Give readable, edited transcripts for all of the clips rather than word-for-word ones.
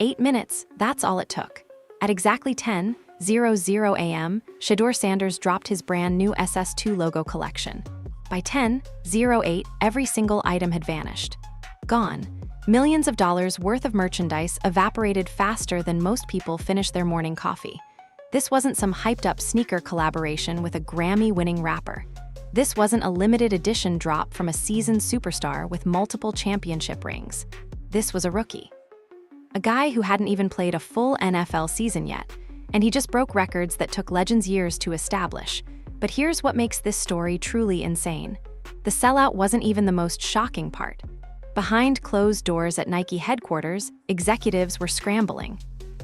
8 minutes, that's all it took. At exactly 10:00 a.m., Shedeur Sanders dropped his brand new SS2 logo collection. By 10:08, every single item had vanished. Gone. Millions of dollars worth of merchandise evaporated faster than most people finish their morning coffee. This wasn't some hyped-up sneaker collaboration with a Grammy-winning rapper. This wasn't a limited edition drop from a seasoned superstar with multiple championship rings. This was a rookie. A guy who hadn't even played a full NFL season yet, and he just broke records that took legends years to establish. But here's what makes this story truly insane. The sellout wasn't even the most shocking part. Behind closed doors at Nike headquarters, executives were scrambling.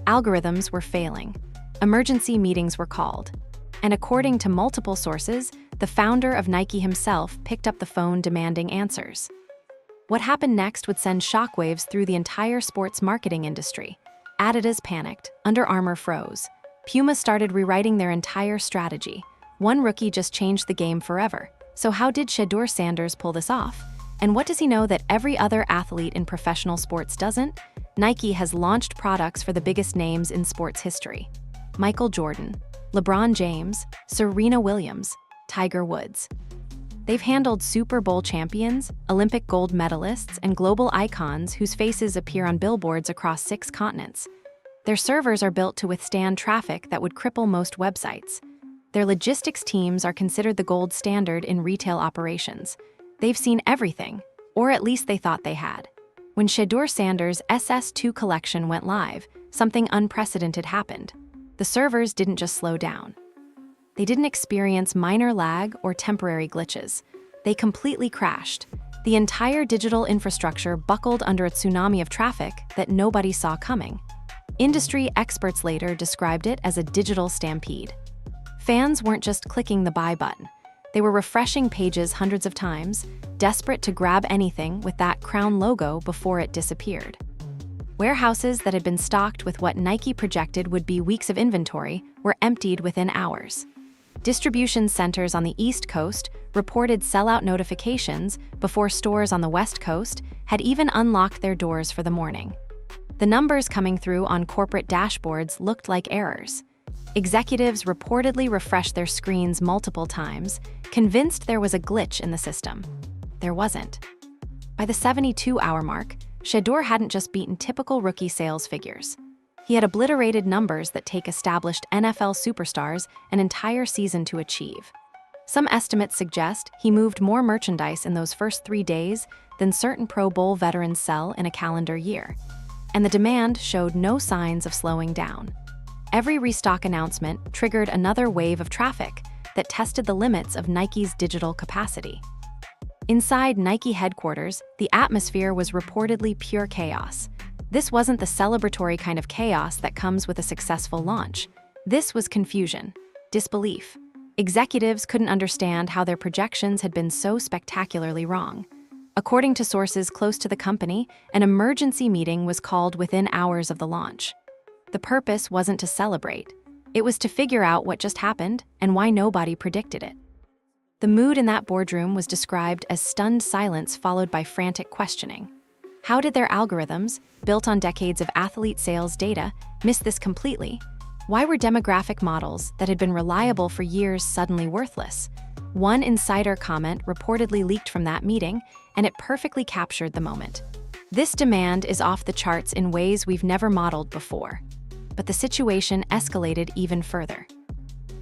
Algorithms were failing. Emergency meetings were called. And according to multiple sources, the founder of Nike himself picked up the phone demanding answers. What happened next would send shockwaves through the entire sports marketing industry. Adidas panicked, Under Armour froze. Puma started rewriting their entire strategy. One rookie just changed the game forever. So how did Shedeur Sanders pull this off? And what does he know that every other athlete in professional sports doesn't? Nike has launched products for the biggest names in sports history. Michael Jordan, LeBron James, Serena Williams, Tiger Woods. They've handled Super Bowl champions, Olympic gold medalists, and global icons whose faces appear on billboards across 6 continents. Their servers are built to withstand traffic that would cripple most websites. Their logistics teams are considered the gold standard in retail operations. They've seen everything, or at least they thought they had. When Shedeur Sanders' SS2 collection went live, something unprecedented happened. The servers didn't just slow down. They didn't experience minor lag or temporary glitches. They completely crashed. The entire digital infrastructure buckled under a tsunami of traffic that nobody saw coming. Industry experts later described it as a digital stampede. Fans weren't just clicking the buy button. They were refreshing pages hundreds of times, desperate to grab anything with that crown logo before it disappeared. Warehouses that had been stocked with what Nike projected would be weeks of inventory were emptied within hours. Distribution centers on the East Coast reported sellout notifications before stores on the West Coast had even unlocked their doors for the morning. The numbers coming through on corporate dashboards looked like errors. Executives reportedly refreshed their screens multiple times, convinced there was a glitch in the system. There wasn't. By the 72-hour mark, Shedeur hadn't just beaten typical rookie sales figures. He had obliterated numbers that take established NFL superstars an entire season to achieve. Some estimates suggest he moved more merchandise in those first 3 days than certain Pro Bowl veterans sell in a calendar year. And the demand showed no signs of slowing down. Every restock announcement triggered another wave of traffic that tested the limits of Nike's digital capacity. Inside Nike headquarters, the atmosphere was reportedly pure chaos. This wasn't the celebratory kind of chaos that comes with a successful launch. This was confusion, disbelief. Executives couldn't understand how their projections had been so spectacularly wrong. According to sources close to the company, an emergency meeting was called within hours of the launch. The purpose wasn't to celebrate. It was to figure out what just happened and why nobody predicted it. The mood in that boardroom was described as stunned silence followed by frantic questioning. How did their algorithms, built on decades of athlete sales data, miss this completely? Why were demographic models that had been reliable for years suddenly worthless? One insider comment reportedly leaked from that meeting, and it perfectly captured the moment. This demand is off the charts in ways we've never modeled before. But the situation escalated even further.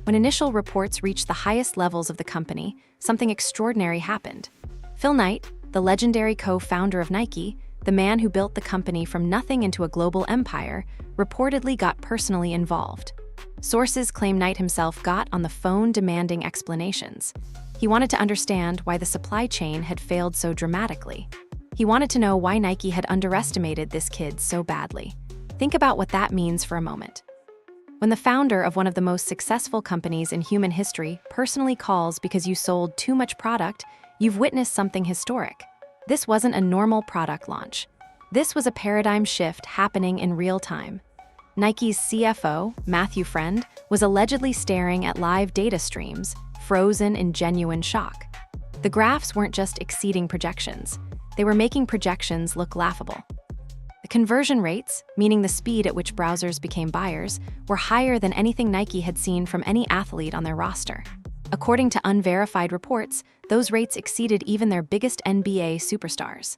When initial reports reached the highest levels of the company, something extraordinary happened. Phil Knight, the legendary co-founder of Nike, the man who built the company from nothing into a global empire, reportedly got personally involved. Sources claim Knight himself got on the phone demanding explanations. He wanted to understand why the supply chain had failed so dramatically. He wanted to know why Nike had underestimated this kid so badly. Think about what that means for a moment. When the founder of one of the most successful companies in human history personally calls because you sold too much product, you've witnessed something historic. This wasn't a normal product launch. This was a paradigm shift happening in real time. Nike's CFO, Matthew Friend, was allegedly staring at live data streams, frozen in genuine shock. The graphs weren't just exceeding projections. They were making projections look laughable. The conversion rates, meaning the speed at which browsers became buyers, were higher than anything Nike had seen from any athlete on their roster. According to unverified reports, those rates exceeded even their biggest NBA superstars.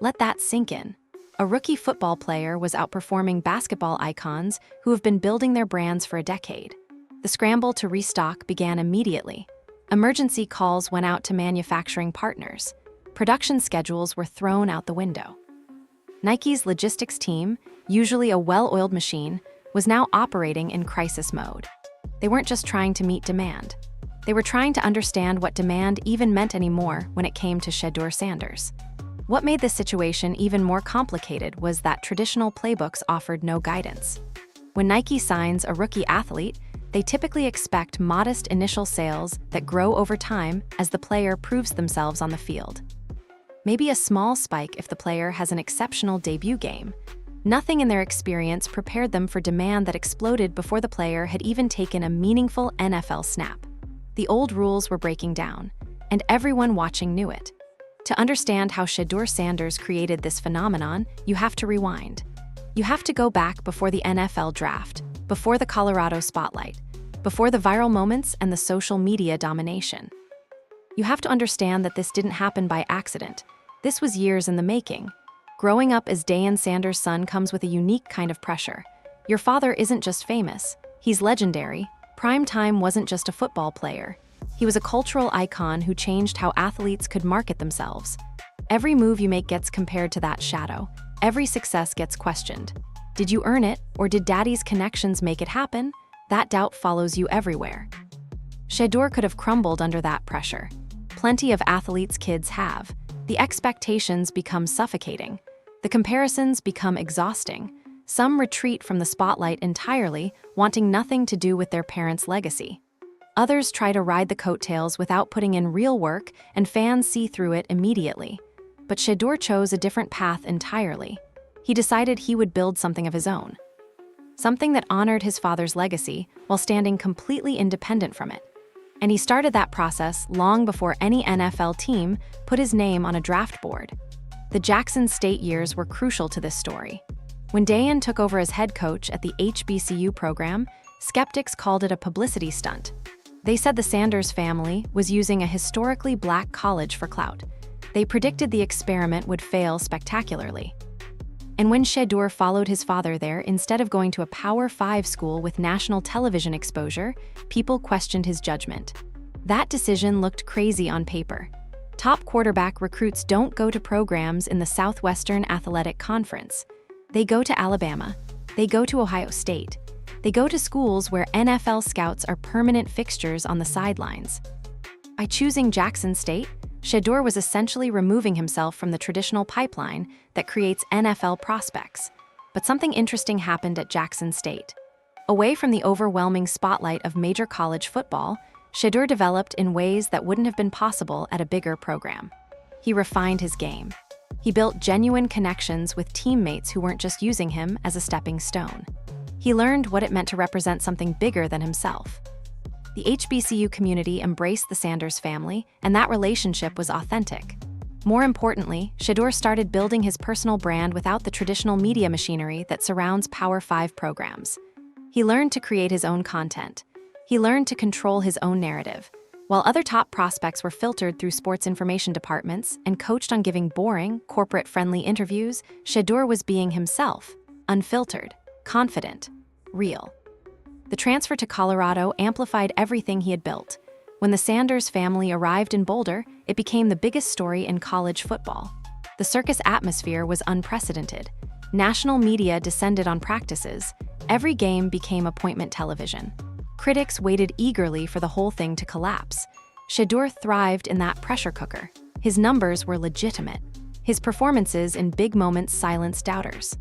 Let that sink in. A rookie football player was outperforming basketball icons who have been building their brands for a decade. The scramble to restock began immediately. Emergency calls went out to manufacturing partners. Production schedules were thrown out the window. Nike's logistics team, usually a well-oiled machine, was now operating in crisis mode. They weren't just trying to meet demand. They were trying to understand what demand even meant anymore when it came to Shedeur Sanders. What made this situation even more complicated was that traditional playbooks offered no guidance. When Nike signs a rookie athlete, they typically expect modest initial sales that grow over time as the player proves themselves on the field. Maybe a small spike if the player has an exceptional debut game. Nothing in their experience prepared them for demand that exploded before the player had even taken a meaningful NFL snap. The old rules were breaking down, and everyone watching knew it. To understand how Shedeur Sanders created this phenomenon, you have to rewind. You have to go back before the NFL draft, before the Colorado spotlight, before the viral moments and the social media domination. You have to understand that this didn't happen by accident. This was years in the making. Growing up as Deion Sanders' son comes with a unique kind of pressure. Your father isn't just famous, he's legendary. Prime Time wasn't just a football player. He was a cultural icon who changed how athletes could market themselves. Every move you make gets compared to that shadow. Every success gets questioned. Did you earn it, or did daddy's connections make it happen? That doubt follows you everywhere. Shedeur could have crumbled under that pressure. Plenty of athletes' kids have. The expectations become suffocating. The comparisons become exhausting. Some retreat from the spotlight entirely, wanting nothing to do with their parents' legacy. Others try to ride the coattails without putting in real work, and fans see through it immediately. But Shedeur chose a different path entirely. He decided he would build something of his own. Something that honored his father's legacy while standing completely independent from it. And he started that process long before any NFL team put his name on a draft board. The Jackson State years were crucial to this story. When Deion took over as head coach at the HBCU program, skeptics called it a publicity stunt. They said the Sanders family was using a historically black college for clout. They predicted the experiment would fail spectacularly. And when Shedeur followed his father there instead of going to a Power 5 school with national television exposure, people questioned his judgment. That decision looked crazy on paper. Top quarterback recruits don't go to programs in the Southwestern Athletic Conference. They go to Alabama. They go to Ohio State. They go to schools where NFL scouts are permanent fixtures on the sidelines. By choosing Jackson State, Shedeur was essentially removing himself from the traditional pipeline that creates NFL prospects. But something interesting happened at Jackson State. Away from the overwhelming spotlight of major college football, Shedeur developed in ways that wouldn't have been possible at a bigger program. He refined his game. He built genuine connections with teammates who weren't just using him as a stepping stone. He learned what it meant to represent something bigger than himself. The HBCU community embraced the Sanders family, and that relationship was authentic. More importantly, Shedeur started building his personal brand without the traditional media machinery that surrounds Power 5 programs. He learned to create his own content. He learned to control his own narrative. While other top prospects were filtered through sports information departments and coached on giving boring, corporate-friendly interviews, Shedeur was being himself, unfiltered, confident, real. The transfer to Colorado amplified everything he had built. When the Sanders family arrived in Boulder, it became the biggest story in college football. The circus atmosphere was unprecedented. National media descended on practices. Every game became appointment television. Critics waited eagerly for the whole thing to collapse. Shedeur thrived in that pressure cooker. His numbers were legitimate. His performances in big moments silenced doubters.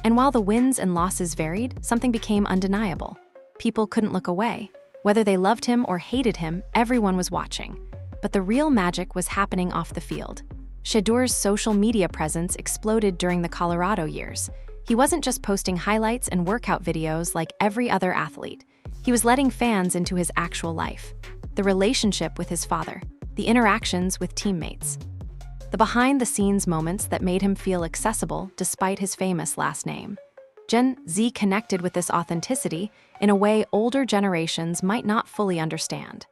And while the wins and losses varied, something became undeniable. People couldn't look away. Whether they loved him or hated him, everyone was watching. But the real magic was happening off the field. Shedeur's social media presence exploded during the Colorado years. He wasn't just posting highlights and workout videos like every other athlete. He was letting fans into his actual life. The relationship with his father. The interactions with teammates. the behind-the-scenes moments that made him feel accessible despite his famous last name. Gen Z connected with this authenticity in a way older generations might not fully understand.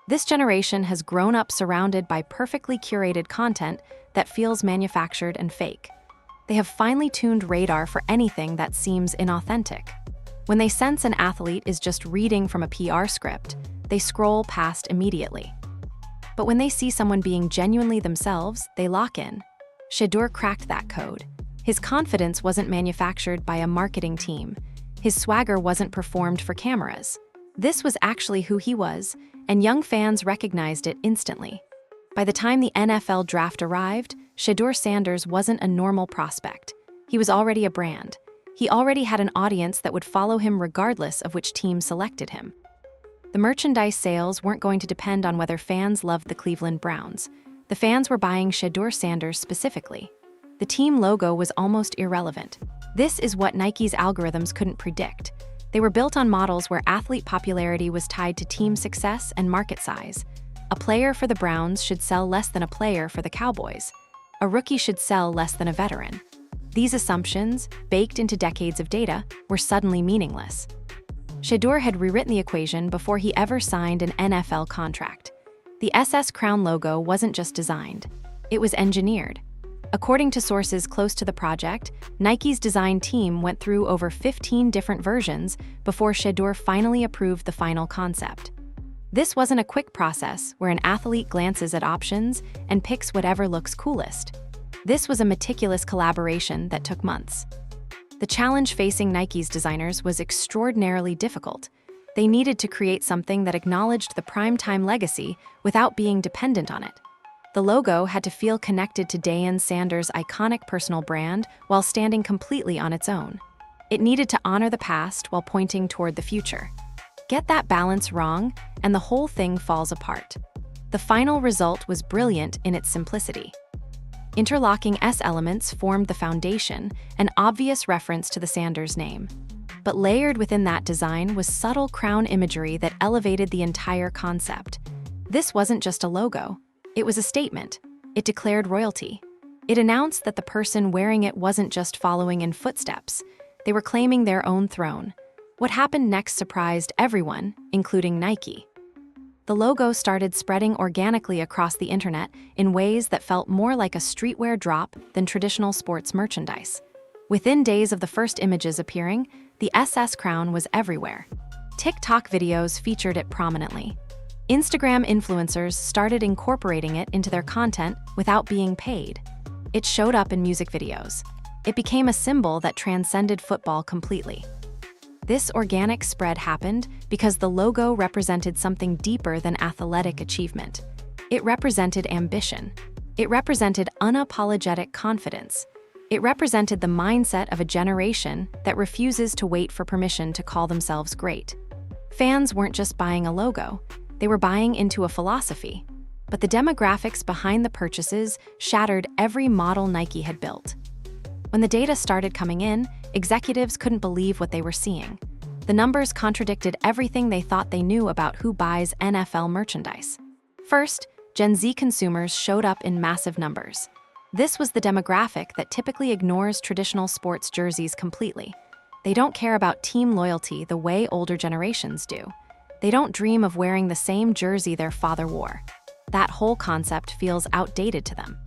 This generation has grown up surrounded by perfectly curated content that feels manufactured and fake. They have finely tuned radar for anything that seems inauthentic. When they sense an athlete is just reading from a PR script, they scroll past immediately. But when they see someone being genuinely themselves, they lock in. Shedeur cracked that code. His confidence wasn't manufactured by a marketing team. His swagger wasn't performed for cameras. This was actually who he was, and young fans recognized it instantly. By the time the NFL draft arrived, Shedeur Sanders wasn't a normal prospect. He was already a brand. He already had an audience that would follow him regardless of which team selected him. The merchandise sales weren't going to depend on whether fans loved the Cleveland Browns. The fans were buying Shedeur Sanders specifically. The team logo was almost irrelevant. This is what Nike's algorithms couldn't predict. They were built on models where athlete popularity was tied to team success and market size. A player for the Browns should sell less than a player for the Cowboys. A rookie should sell less than a veteran. These assumptions, baked into decades of data, were suddenly meaningless. Shedeur had rewritten the equation before he ever signed an NFL contract. The SS Crown logo wasn't just designed, it was engineered. According to sources close to the project, Nike's design team went through over 15 different versions before Shedeur finally approved the final concept. This wasn't a quick process where an athlete glances at options and picks whatever looks coolest. This was a meticulous collaboration that took months. The challenge facing Nike's designers was extraordinarily difficult. They needed to create something that acknowledged the primetime legacy without being dependent on it. The logo had to feel connected to Deion Sanders' iconic personal brand while standing completely on its own. It needed to honor the past while pointing toward the future. Get that balance wrong, and the whole thing falls apart. The final result was brilliant in its simplicity. Interlocking S elements formed the foundation, an obvious reference to the Sanders name. But layered within that design was subtle crown imagery that elevated the entire concept. This wasn't just a logo. It was a statement. It declared royalty. It announced that the person wearing it wasn't just following in footsteps. They were claiming their own throne. What happened next surprised everyone, including Nike. The logo started spreading organically across the internet in ways that felt more like a streetwear drop than traditional sports merchandise. Within days of the first images appearing, the SS crown was everywhere. TikTok videos featured it prominently. Instagram influencers started incorporating it into their content without being paid. It showed up in music videos. It became a symbol that transcended football completely. This organic spread happened because the logo represented something deeper than athletic achievement. It represented ambition. It represented unapologetic confidence. It represented the mindset of a generation that refuses to wait for permission to call themselves great. Fans weren't just buying a logo, they were buying into a philosophy. But the demographics behind the purchases shattered every model Nike had built. When the data started coming in, executives couldn't believe what they were seeing. The numbers contradicted everything they thought they knew about who buys NFL merchandise. First, Gen Z consumers showed up in massive numbers. This was the demographic that typically ignores traditional sports jerseys completely. They don't care about team loyalty the way older generations do. They don't dream of wearing the same jersey their father wore. That whole concept feels outdated to them.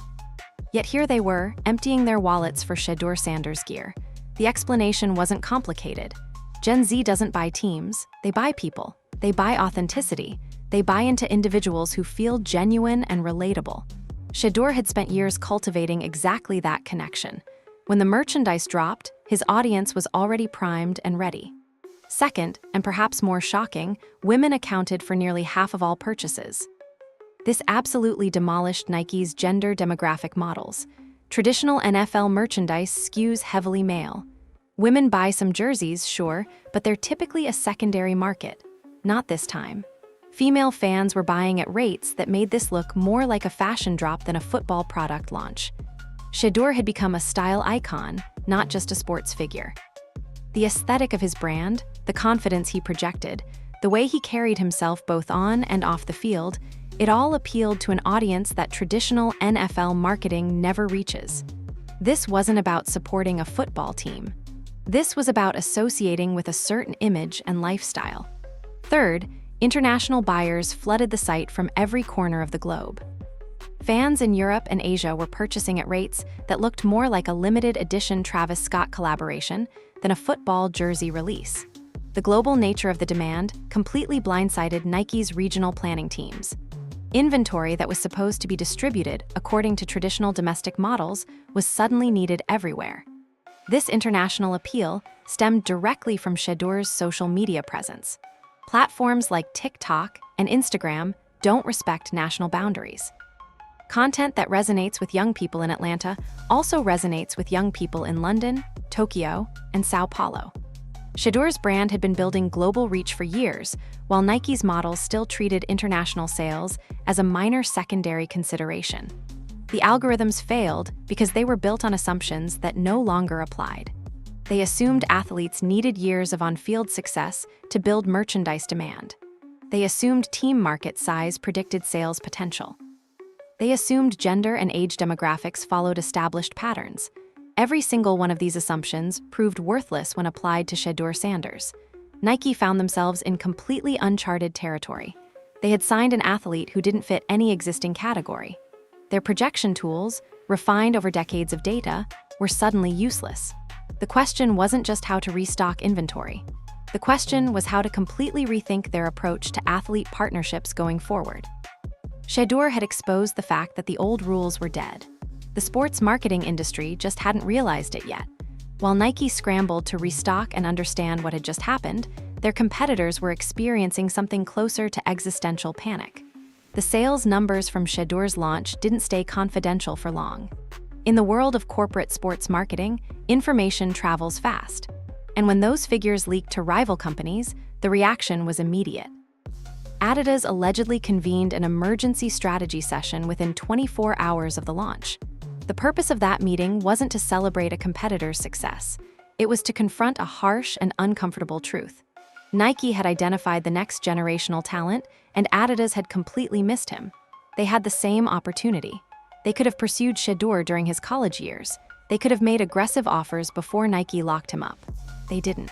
Yet here they were, emptying their wallets for Shedeur Sanders gear. The explanation wasn't complicated. Gen Z doesn't buy teams, they buy people. They buy authenticity. They buy into individuals who feel genuine and relatable. Shedeur had spent years cultivating exactly that connection. When the merchandise dropped, his audience was already primed and ready. Second, and perhaps more shocking, women accounted for nearly half of all purchases. This absolutely demolished Nike's gender demographic models. Traditional NFL merchandise skews heavily male. Women buy some jerseys, sure, but they're typically a secondary market. Not this time. Female fans were buying at rates that made this look more like a fashion drop than a football product launch. Shedeur had become a style icon, not just a sports figure. The aesthetic of his brand, the confidence he projected, the way he carried himself both on and off the field, It all appealed to an audience that traditional NFL marketing never reaches. This wasn't about supporting a football team. This was about associating with a certain image and lifestyle. Third, international buyers flooded the site from every corner of the globe. Fans in Europe and Asia were purchasing at rates that looked more like a limited edition Travis Scott collaboration than a football jersey release. The global nature of the demand completely blindsided Nike's regional planning teams. Inventory that was supposed to be distributed according to traditional domestic models was suddenly needed everywhere. This international appeal stemmed directly from Shedeur's social media presence. Platforms like TikTok and Instagram don't respect national boundaries. Content that resonates with young people in Atlanta also resonates with young people in London, Tokyo, and Sao Paulo. Shedeur's brand had been building global reach for years, while Nike's models still treated international sales as a minor secondary consideration. The algorithms failed because they were built on assumptions that no longer applied. They assumed athletes needed years of on-field success to build merchandise demand. They assumed team market size predicted sales potential. They assumed gender and age demographics followed established patterns. Every single one of these assumptions proved worthless when applied to Shedeur Sanders. Nike found themselves in completely uncharted territory. They had signed an athlete who didn't fit any existing category. Their projection tools, refined over decades of data, were suddenly useless. The question wasn't just how to restock inventory. The question was how to completely rethink their approach to athlete partnerships going forward. Shedeur had exposed the fact that the old rules were dead. The sports marketing industry just hadn't realized it yet. While Nike scrambled to restock and understand what had just happened, their competitors were experiencing something closer to existential panic. The sales numbers from Shedeur's launch didn't stay confidential for long. In the world of corporate sports marketing, information travels fast. And when those figures leaked to rival companies, the reaction was immediate. Adidas allegedly convened an emergency strategy session within 24 hours of the launch. The purpose of that meeting wasn't to celebrate a competitor's success. It was to confront a harsh and uncomfortable truth. Nike had identified the next generational talent, and Adidas had completely missed him. They had the same opportunity. They could have pursued Shedeur during his college years. They could have made aggressive offers before Nike locked him up. They didn't.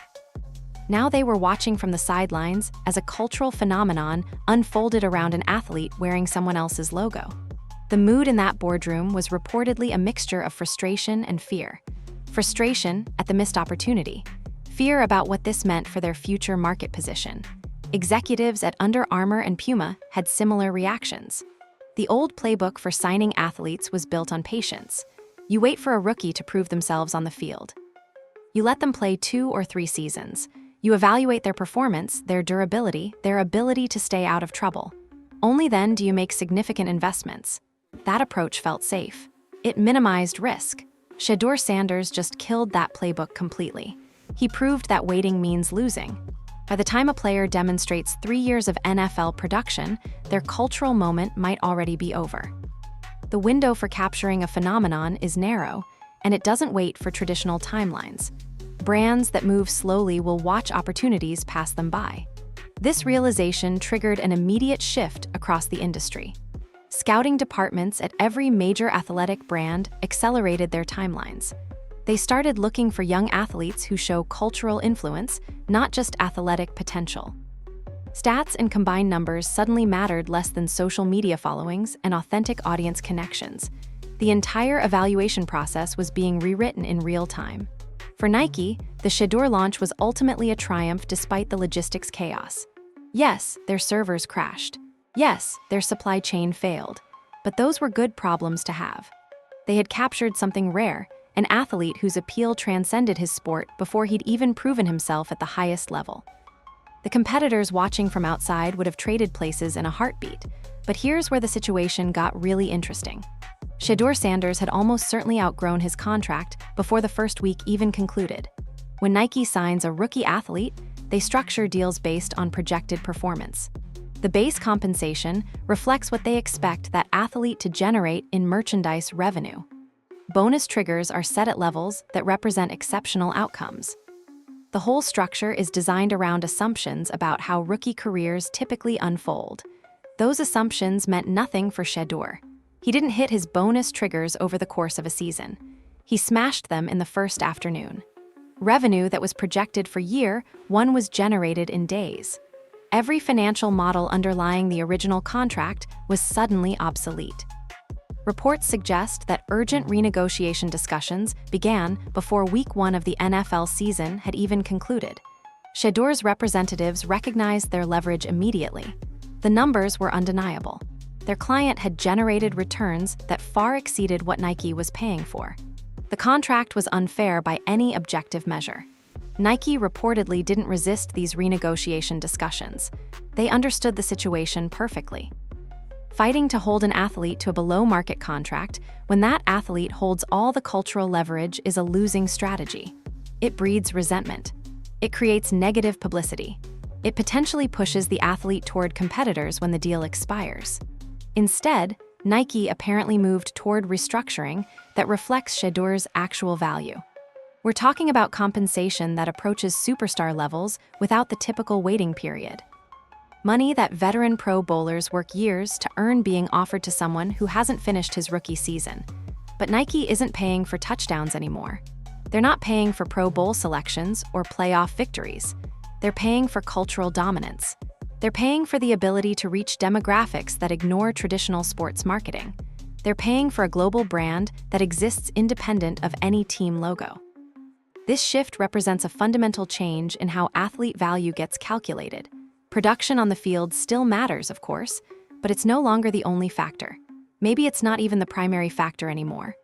Now they were watching from the sidelines as a cultural phenomenon unfolded around an athlete wearing someone else's logo. The mood in that boardroom was reportedly a mixture of frustration and fear. Frustration at the missed opportunity. Fear about what this meant for their future market position. Executives at Under Armour and Puma had similar reactions. The old playbook for signing athletes was built on patience. You wait for a rookie to prove themselves on the field. You let them play 2 or 3 seasons. You evaluate their performance, their durability, their ability to stay out of trouble. Only then do you make significant investments. That approach felt safe. It minimized risk. Shedeur Sanders just killed that playbook completely. He proved that waiting means losing. By the time a player demonstrates 3 years of NFL production, their cultural moment might already be over. The window for capturing a phenomenon is narrow, and it doesn't wait for traditional timelines. Brands that move slowly will watch opportunities pass them by. This realization triggered an immediate shift across the industry. Scouting departments at every major athletic brand accelerated their timelines. They started looking for young athletes who show cultural influence, not just athletic potential. Stats and combined numbers suddenly mattered less than social media followings and authentic audience connections. The entire evaluation process was being rewritten in real time. For Nike, the Shedeur launch was ultimately a triumph despite the logistics chaos. Yes, their servers crashed. Yes, their supply chain failed. But those were good problems to have. They had captured something rare, an athlete whose appeal transcended his sport before he'd even proven himself at the highest level. The competitors watching from outside would have traded places in a heartbeat, but here's where the situation got really interesting. Shedeur Sanders had almost certainly outgrown his contract before the first week even concluded. When Nike signs a rookie athlete, they structure deals based on projected performance. The base compensation reflects what they expect that athlete to generate in merchandise revenue. Bonus triggers are set at levels that represent exceptional outcomes. The whole structure is designed around assumptions about how rookie careers typically unfold. Those assumptions meant nothing for Shedeur. He didn't hit his bonus triggers over the course of a season. He smashed them in the first afternoon. Revenue that was projected for year one was generated in days. Every financial model underlying the original contract was suddenly obsolete. Reports suggest that urgent renegotiation discussions began before week 1 of the NFL season had even concluded. Shedeur's representatives recognized their leverage immediately. The numbers were undeniable. Their client had generated returns that far exceeded what Nike was paying for. The contract was unfair by any objective measure. Nike reportedly didn't resist these renegotiation discussions. They understood the situation perfectly. Fighting to hold an athlete to a below-market contract when that athlete holds all the cultural leverage is a losing strategy. It breeds resentment. It creates negative publicity. It potentially pushes the athlete toward competitors when the deal expires. Instead, Nike apparently moved toward restructuring that reflects Shedeur's actual value. We're talking about compensation that approaches superstar levels without the typical waiting period. Money that veteran Pro Bowlers work years to earn being offered to someone who hasn't finished his rookie season. But Nike isn't paying for touchdowns anymore. They're not paying for Pro Bowl selections or playoff victories. They're paying for cultural dominance. They're paying for the ability to reach demographics that ignore traditional sports marketing. They're paying for a global brand that exists independent of any team logo. This shift represents a fundamental change in how athlete value gets calculated. Production on the field still matters, of course, but it's no longer the only factor. Maybe it's not even the primary factor anymore.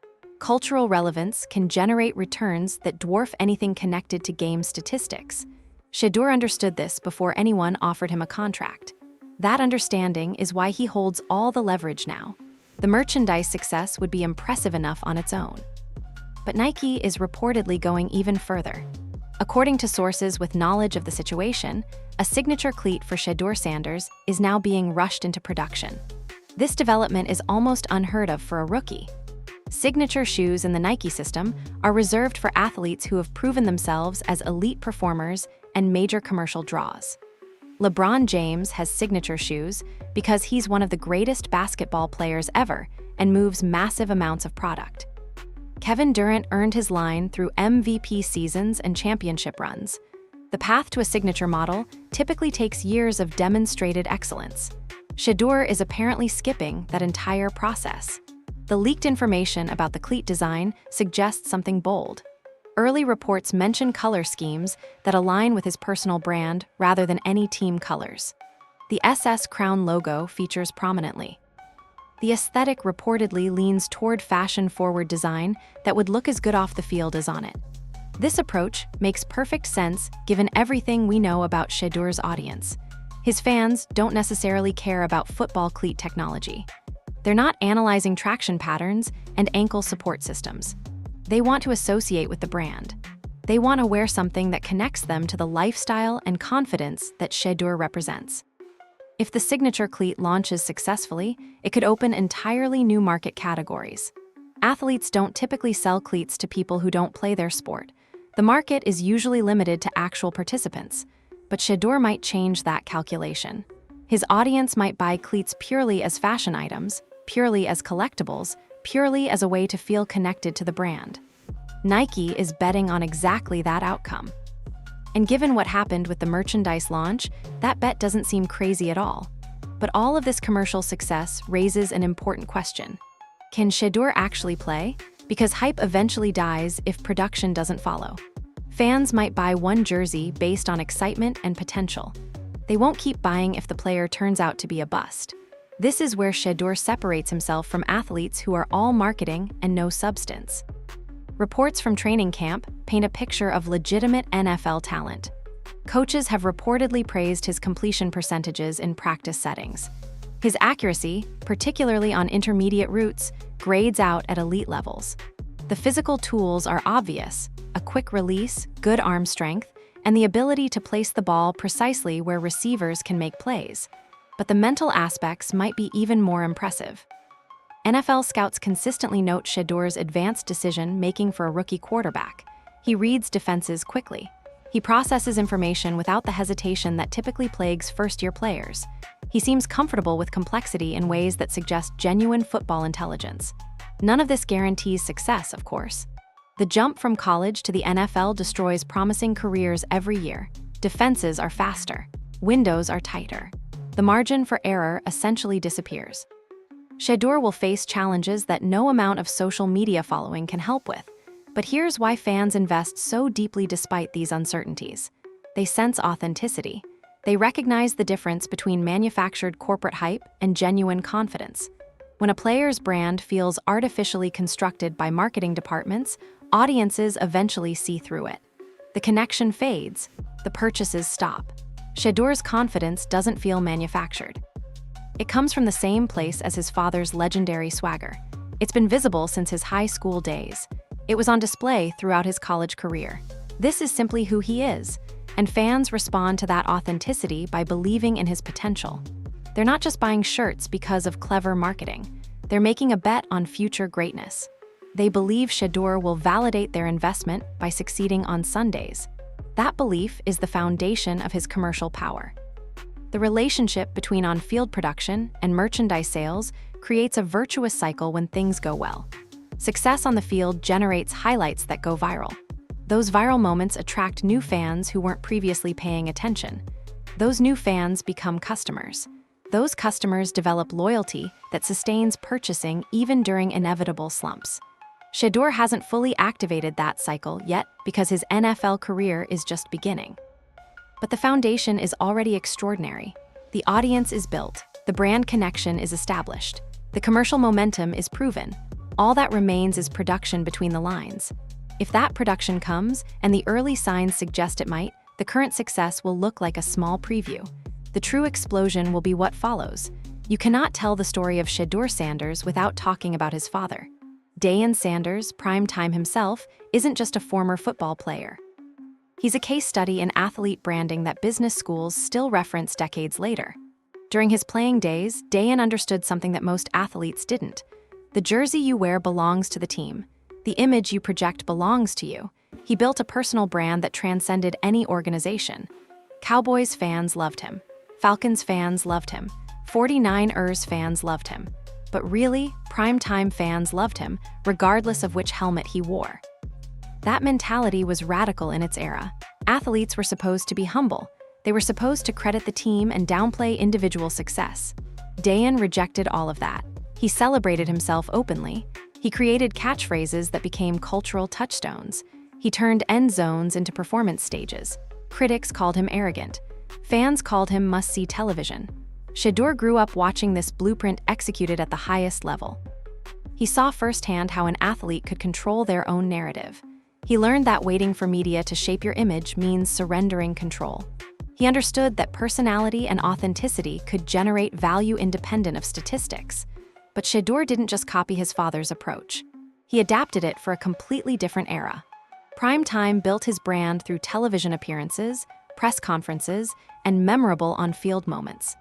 Cultural relevance can generate returns that dwarf anything connected to game statistics. Shedeur understood this before anyone offered him a contract. That understanding is why he holds all the leverage now. The merchandise success would be impressive enough on its own. But Nike is reportedly going even further. According to sources with knowledge of the situation, a signature cleat for Shedeur Sanders is now being rushed into production. This development is almost unheard of for a rookie. Signature shoes in the Nike system are reserved for athletes who have proven themselves as elite performers and major commercial draws. LeBron James has signature shoes because he's one of the greatest basketball players ever and moves massive amounts of product. Kevin Durant earned his line through MVP seasons and championship runs. The path to a signature model typically takes years of demonstrated excellence. Shedeur is apparently skipping that entire process. The leaked information about the cleat design suggests something bold. Early reports mention color schemes that align with his personal brand rather than any team colors. The SS Crown logo features prominently. The aesthetic reportedly leans toward fashion-forward design that would look as good off the field as on it. This approach makes perfect sense given everything we know about Shedeur's audience. His fans don't necessarily care about football cleat technology. They're not analyzing traction patterns and ankle support systems. They want to associate with the brand. They want to wear something that connects them to the lifestyle and confidence that Shedeur represents. If the signature cleat launches successfully, it could open entirely new market categories. Athletes don't typically sell cleats to people who don't play their sport. The market is usually limited to actual participants, but Shedeur might change that calculation. His audience might buy cleats purely as fashion items, purely as collectibles, purely as a way to feel connected to the brand. Nike is betting on exactly that outcome. And given what happened with the merchandise launch, that bet doesn't seem crazy at all. But all of this commercial success raises an important question. Can Shedeur actually play? Because hype eventually dies if production doesn't follow. Fans might buy one jersey based on excitement and potential. They won't keep buying if the player turns out to be a bust. This is where Shedeur separates himself from athletes who are all marketing and no substance. Reports from training camp paint a picture of legitimate NFL talent. Coaches have reportedly praised his completion percentages in practice settings. His accuracy, particularly on intermediate routes, grades out at elite levels. The physical tools are obvious: a quick release, good arm strength, and the ability to place the ball precisely where receivers can make plays. But the mental aspects might be even more impressive. NFL scouts consistently note Shedeur's advanced decision-making for a rookie quarterback. He reads defenses quickly. He processes information without the hesitation that typically plagues first-year players. He seems comfortable with complexity in ways that suggest genuine football intelligence. None of this guarantees success, of course. The jump from college to the NFL destroys promising careers every year. Defenses are faster. Windows are tighter. The margin for error essentially disappears. Shedeur will face challenges that no amount of social media following can help with. But here's why fans invest so deeply despite these uncertainties. They sense authenticity. They recognize the difference between manufactured corporate hype and genuine confidence. When a player's brand feels artificially constructed by marketing departments, audiences eventually see through it. The connection fades. The purchases stop. Shedeur's confidence doesn't feel manufactured. It comes from the same place as his father's legendary swagger. It's been visible since his high school days. It was on display throughout his college career. This is simply who he is, and fans respond to that authenticity by believing in his potential. They're not just buying shirts because of clever marketing. They're making a bet on future greatness. They believe Shedeur will validate their investment by succeeding on Sundays. That belief is the foundation of his commercial power. The relationship between on-field production and merchandise sales creates a virtuous cycle when things go well. Success on the field generates highlights that go viral. Those viral moments attract new fans who weren't previously paying attention. Those new fans become customers. Those customers develop loyalty that sustains purchasing even during inevitable slumps. Shedeur hasn't fully activated that cycle yet because his NFL career is just beginning. But the foundation is already extraordinary. The audience is built, the brand connection is established, the commercial momentum is proven. All that remains is production between the lines. If that production comes, and the early signs suggest it might, the current success will look like a small preview. The true explosion will be what follows. You cannot tell the story of Shedeur Sanders without talking about his father. Deion Sanders, primetime himself, isn't just a former football player. He's a case study in athlete branding that business schools still reference decades later. During his playing days, Deion understood something that most athletes didn't. The jersey you wear belongs to the team. The image you project belongs to you. He built a personal brand that transcended any organization. Cowboys fans loved him. Falcons fans loved him. 49ers fans loved him. But really, primetime fans loved him, regardless of which helmet he wore. That mentality was radical in its era. Athletes were supposed to be humble. They were supposed to credit the team and downplay individual success. Deion rejected all of that. He celebrated himself openly. He created catchphrases that became cultural touchstones. He turned end zones into performance stages. Critics called him arrogant. Fans called him must-see television. Shedeur grew up watching this blueprint executed at the highest level. He saw firsthand how an athlete could control their own narrative. He learned that waiting for media to shape your image means surrendering control. He understood that personality and authenticity could generate value independent of statistics. But Shedeur didn't just copy his father's approach. He adapted it for a completely different era. Primetime built his brand through television appearances, press conferences, and memorable on-field moments.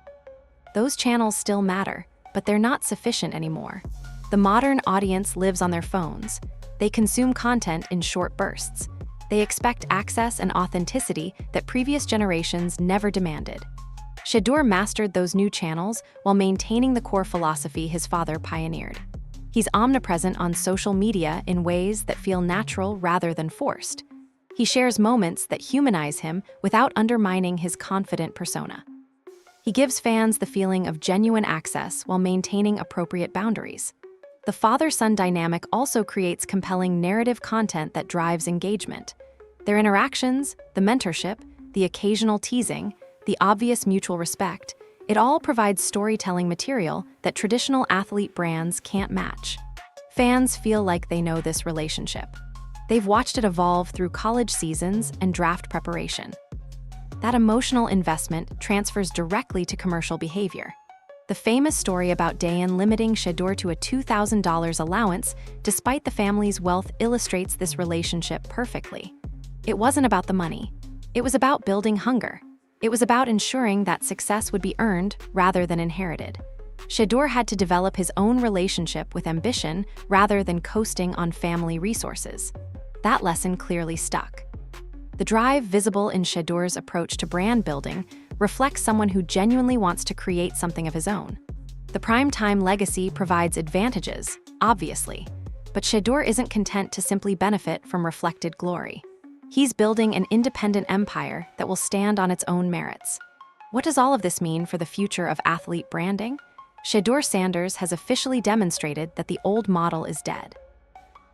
Those channels still matter, but they're not sufficient anymore. The modern audience lives on their phones. They consume content in short bursts. They expect access and authenticity that previous generations never demanded. Shedeur mastered those new channels while maintaining the core philosophy his father pioneered. He's omnipresent on social media in ways that feel natural rather than forced. He shares moments that humanize him without undermining his confident persona. He gives fans the feeling of genuine access while maintaining appropriate boundaries. The father-son dynamic also creates compelling narrative content that drives engagement. Their interactions, the mentorship, the occasional teasing, the obvious mutual respect, it all provides storytelling material that traditional athlete brands can't match. Fans feel like they know this relationship. They've watched it evolve through college seasons and draft preparation. That emotional investment transfers directly to commercial behavior. The famous story about Deion limiting Shedeur to a $2,000 allowance despite the family's wealth illustrates this relationship perfectly. It wasn't about the money. It was about building hunger. It was about ensuring that success would be earned rather than inherited. Shedeur had to develop his own relationship with ambition rather than coasting on family resources. That lesson clearly stuck. The drive visible in Shedeur's approach to brand building reflects someone who genuinely wants to create something of his own. The prime-time legacy provides advantages, obviously, but Shedeur isn't content to simply benefit from reflected glory. He's building an independent empire that will stand on its own merits. What does all of this mean for the future of athlete branding? Shedeur Sanders has officially demonstrated that the old model is dead.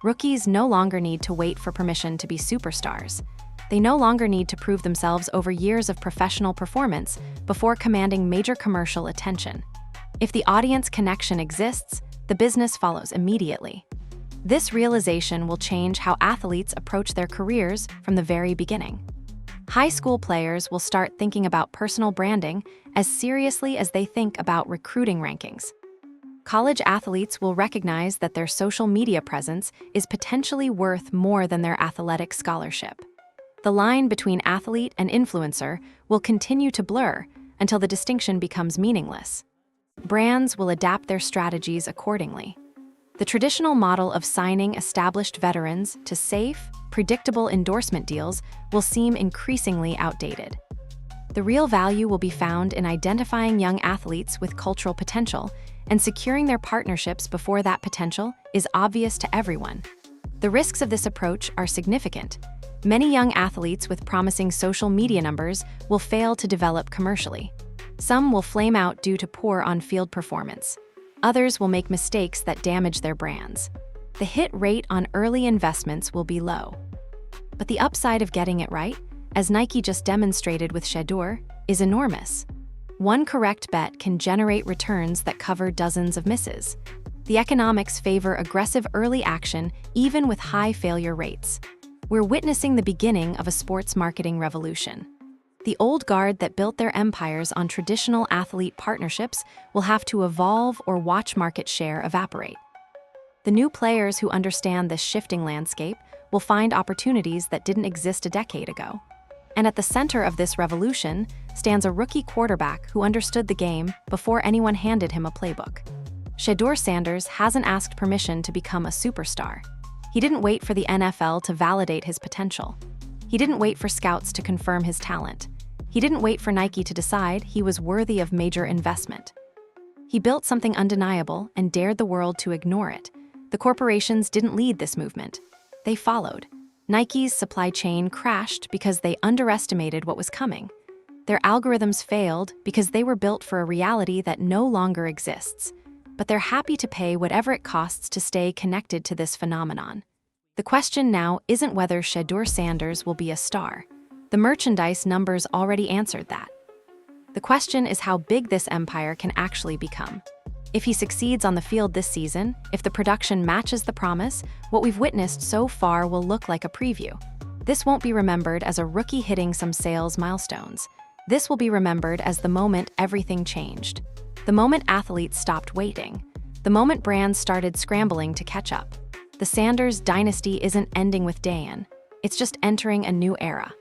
Rookies no longer need to wait for permission to be superstars. They no longer need to prove themselves over years of professional performance before commanding major commercial attention. If the audience connection exists, the business follows immediately. This realization will change how athletes approach their careers from the very beginning. High school players will start thinking about personal branding as seriously as they think about recruiting rankings. College athletes will recognize that their social media presence is potentially worth more than their athletic scholarship. The line between athlete and influencer will continue to blur until the distinction becomes meaningless. Brands will adapt their strategies accordingly. The traditional model of signing established veterans to safe, predictable endorsement deals will seem increasingly outdated. The real value will be found in identifying young athletes with cultural potential and securing their partnerships before that potential is obvious to everyone. The risks of this approach are significant. Many young athletes with promising social media numbers will fail to develop commercially. Some will flame out due to poor on-field performance. Others will make mistakes that damage their brands. The hit rate on early investments will be low. But the upside of getting it right, as Nike just demonstrated with Shedeur, is enormous. One correct bet can generate returns that cover dozens of misses. The economics favor aggressive early action, even with high failure rates. We're witnessing the beginning of a sports marketing revolution. The old guard that built their empires on traditional athlete partnerships will have to evolve or watch market share evaporate. The new players who understand this shifting landscape will find opportunities that didn't exist a decade ago. And at the center of this revolution stands a rookie quarterback who understood the game before anyone handed him a playbook. Shedeur Sanders hasn't asked permission to become a superstar. He didn't wait for the NFL to validate his potential. He didn't wait for scouts to confirm his talent. He didn't wait for Nike to decide he was worthy of major investment. He built something undeniable and dared the world to ignore it. The corporations didn't lead this movement. They followed. Nike's supply chain crashed because they underestimated what was coming. Their algorithms failed because they were built for a reality that no longer exists. But they're happy to pay whatever it costs to stay connected to this phenomenon. The question now isn't whether Shedeur Sanders will be a star. The merchandise numbers already answered that. The question is how big this empire can actually become. If he succeeds on the field this season, if the production matches the promise, what we've witnessed so far will look like a preview. This won't be remembered as a rookie hitting some sales milestones. This will be remembered as the moment everything changed. The moment athletes stopped waiting. The moment brands started scrambling to catch up. The Sanders dynasty isn't ending with Dan. It's just entering a new era.